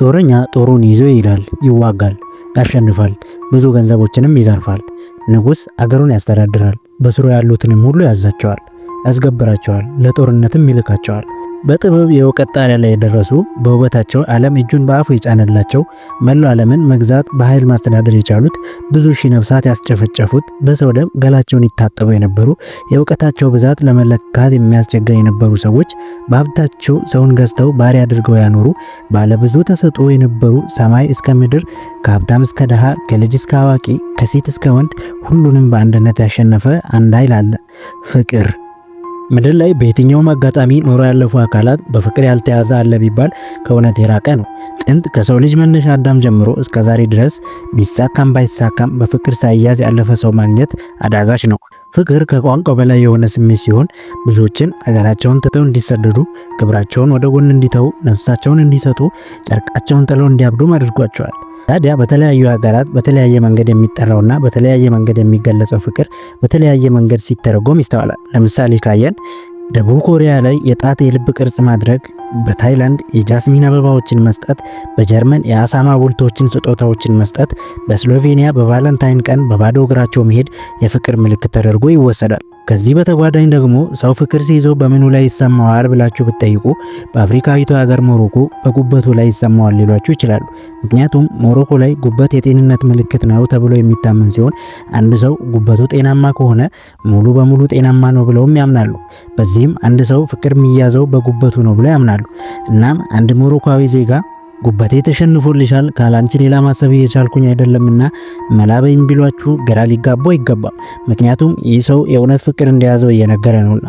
ጦረኛ ጦሩን ይዞ ይሄዳል፣ ይዋጋል፣ ያሸንፋል፣ ብዙ ገንዘቦችንም ይዘርፋል። ንጉስ አገሩን ያስተዳድራል፣ በስሩ ያሉትንም ሁሉ ያዛቸዋል፣ ያስገብራቸዋል፣ ለጦርነትም ይልካቸዋል። በጥበብ የእውቀት ጣሪያ ላይ የደረሱ በውበታቸው ዓለም እጁን በአፉ የጫነላቸው መላው ዓለምን መግዛት በኃይል ማስተዳደር የቻሉት ብዙ ሺህ ነፍሳት ያስጨፈጨፉት በሰው ደም ገላቸውን ይታጠቡ የነበሩ የእውቀታቸው ብዛት ለመለካት የሚያስቸግር የነበሩ ሰዎች በሀብታቸው ሰውን ገዝተው ባሪያ አድርገው ያኖሩ ባለብዙ ተሰጥኦ የነበሩ ሰማይ እስከ ምድር ከሀብታም እስከ ድሃ ከልጅ እስከ አዋቂ ከሴት እስከ ወንድ ሁሉንም በአንድነት ያሸነፈ አንድ ኃይል አለ፣ ፍቅር። ምድር ላይ በየትኛውም አጋጣሚ ኖሮ ያለፉ አካላት በፍቅር ያልተያዘ አለ ቢባል ከእውነት የራቀ ነው። ጥንት ከሰው ልጅ መነሻ አዳም ጀምሮ እስከ ዛሬ ድረስ ቢሳካም ባይሳካም በፍቅር ሳይያዝ ያለፈ ሰው ማግኘት አዳጋች ነው። ፍቅር ከቋንቋ በላይ የሆነ ስሜት ሲሆን ብዙዎችን አገራቸውን ትተው እንዲሰደዱ፣ ክብራቸውን ወደ ጎን እንዲተው፣ ነፍሳቸውን እንዲሰጡ፣ ጨርቃቸውን ጥለው እንዲያብዱም አድርጓቸዋል። ታዲያ በተለያዩ ሀገራት በተለያየ መንገድ የሚጠራውና በተለያየ መንገድ የሚገለጸው ፍቅር በተለያየ መንገድ ሲተረጎም ይስተዋላል። ለምሳሌ ካየን ደቡብ ኮሪያ ላይ የጣት የልብ ቅርጽ ማድረግ፣ በታይላንድ የጃስሚን አበባዎችን መስጠት፣ በጀርመን የአሳማ ቡልቶችን ስጦታዎችን መስጠት፣ በስሎቬኒያ በቫለንታይን ቀን በባዶ እግራቸው መሄድ የፍቅር ምልክት ተደርጎ ይወሰዳል። ከዚህ በተጓዳኝ ደግሞ ሰው ፍቅር ሲይዘው በምኑ ላይ ይሰማዋል ብላችሁ ብትጠይቁ በአፍሪካዊቷ ሀገር ሞሮኮ በጉበቱ ላይ ይሰማዋል ሊሏችሁ ይችላሉ። ምክንያቱም ሞሮኮ ላይ ጉበት የጤንነት ምልክት ነው ተብሎ የሚታመን ሲሆን አንድ ሰው ጉበቱ ጤናማ ከሆነ ሙሉ በሙሉ ጤናማ ነው ብለውም ያምናሉ። በዚህም አንድ ሰው ፍቅር የሚያዘው በጉበቱ ነው ብለው ያምናሉ። እናም አንድ ሞሮኮዊ ዜጋ ጉበቴ ተሸንፎልሻል ካላንቺ ሌላ ማሰብ የቻልኩኝ አይደለምና መላበኝ ቢሏችሁ ግራ ሊጋቡ አይገባም። ምክንያቱም ይህ ሰው የእውነት ፍቅር እንደያዘው እየነገረ ነውና።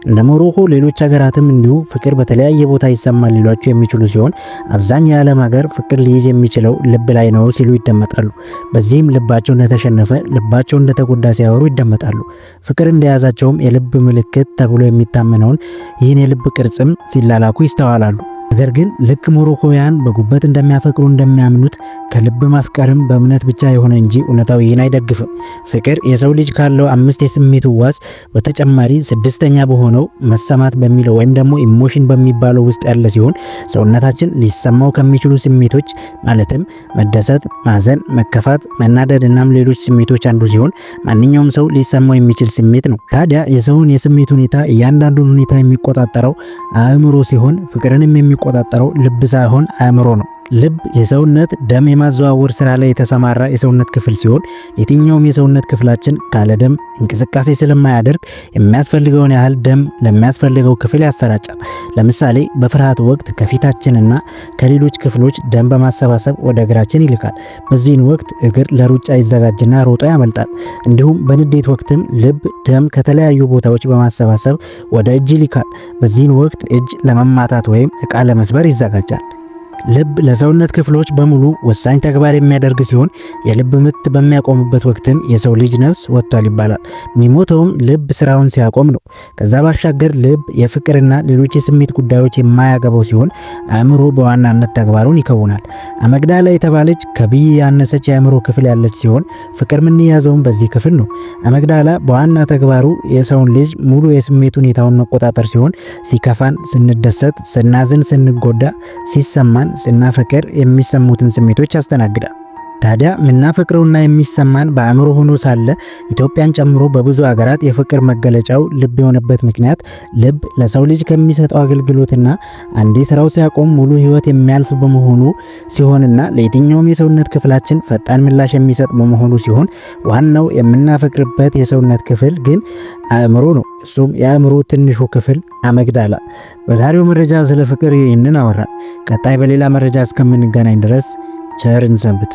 እንደ ሞሮኮ ሌሎች ሀገራትም እንዲሁ ፍቅር በተለያየ ቦታ ይሰማል ሊሏቸው የሚችሉ ሲሆን አብዛኛው የዓለም ሀገር ፍቅር ሊይዝ የሚችለው ልብ ላይ ነው ሲሉ ይደመጣሉ። በዚህም ልባቸው እንደተሸነፈ፣ ልባቸው እንደተጎዳ ሲያወሩ ይደመጣሉ። ፍቅር እንደያዛቸውም የልብ ምልክት ተብሎ የሚታመነውን ይህን የልብ ቅርጽም ሲላላኩ ይስተዋላሉ። ነገር ግን ልክ ሞሮኮውያን በጉበት እንደሚያፈቅሩ እንደሚያምኑት ከልብ ማፍቀርም በእምነት ብቻ የሆነ እንጂ እውነታው ይህን አይደግፍም። ፍቅር የሰው ልጅ ካለው 5 የስሜት ሕዋስ በተጨማሪ 6ኛ በሆነው መሰማት በሚለው ወይም ደግሞ ኢሞሽን በሚባለው ውስጥ ያለ ሲሆን ሰውነታችን ሊሰማው ከሚችሉ ስሜቶች ማለትም መደሰት፣ ማዘን፣ መከፋት፣ መናደድ እናም ሌሎች ስሜቶች አንዱ ሲሆን ማንኛውም ሰው ሊሰማው የሚችል ስሜት ነው። ታዲያ የሰውን የስሜት ሁኔታ እያንዳንዱን ሁኔታ የሚቆጣጠረው አእምሮ ሲሆን ፍቅርንም የሚቆጣጠረው ልብ ሳይሆን አእምሮ ነው። ልብ የሰውነት ደም የማዘዋወር ስራ ላይ የተሰማራ የሰውነት ክፍል ሲሆን የትኛውም የሰውነት ክፍላችን ካለ ደም እንቅስቃሴ ስለማያደርግ የሚያስፈልገውን ያህል ደም ለሚያስፈልገው ክፍል ያሰራጫል። ለምሳሌ በፍርሃት ወቅት ከፊታችንና ከሌሎች ክፍሎች ደም በማሰባሰብ ወደ እግራችን ይልካል። በዚህን ወቅት እግር ለሩጫ ይዘጋጅና ሮጦ ያመልጣል። እንዲሁም በንዴት ወቅትም ልብ ደም ከተለያዩ ቦታዎች በማሰባሰብ ወደ እጅ ይልካል። በዚህን ወቅት እጅ ለመማታት ወይም ዕቃ ለመስበር ይዘጋጃል። ልብ ለሰውነት ክፍሎች በሙሉ ወሳኝ ተግባር የሚያደርግ ሲሆን የልብ ምት በሚያቆምበት ወቅትም የሰው ልጅ ነፍስ ወጥቷል ይባላል። የሚሞተውም ልብ ስራውን ሲያቆም ነው። ከዛ ባሻገር ልብ የፍቅርና ሌሎች የስሜት ጉዳዮች የማያገባው ሲሆን አእምሮ በዋናነት ተግባሩን ይከውናል። አመግዳላ የተባለች ከብይ ያነሰች የአእምሮ ክፍል ያለች ሲሆን ፍቅር የምንያዘውም በዚህ ክፍል ነው። አመግዳላ በዋና ተግባሩ የሰውን ልጅ ሙሉ የስሜት ሁኔታውን መቆጣጠር ሲሆን ሲከፋን፣ ስንደሰት፣ ስናዝን፣ ስንጎዳ፣ ሲሰማን ስናፈቅር የሚሰሙትን ስሜቶች ያስተናግዳል። ታዲያ ምናፈቅረውና የሚሰማን በአእምሮ ሆኖ ሳለ ኢትዮጵያን ጨምሮ በብዙ ሀገራት የፍቅር መገለጫው ልብ የሆነበት ምክንያት ልብ ለሰው ልጅ ከሚሰጠው አገልግሎትና አንዴ ስራው ሲያቆም ሙሉ ህይወት የሚያልፍ በመሆኑ ሲሆንና ለየትኛውም የሰውነት ክፍላችን ፈጣን ምላሽ የሚሰጥ በመሆኑ ሲሆን ዋናው የምናፈቅርበት የሰውነት ክፍል ግን አእምሮ ነው። እሱም የአእምሮ ትንሹ ክፍል አመግዳላ። በዛሬው መረጃ ስለ ፍቅር ይህንን አወራን። ቀጣይ በሌላ መረጃ እስከምንገናኝ ድረስ ቸርን ሰንብት።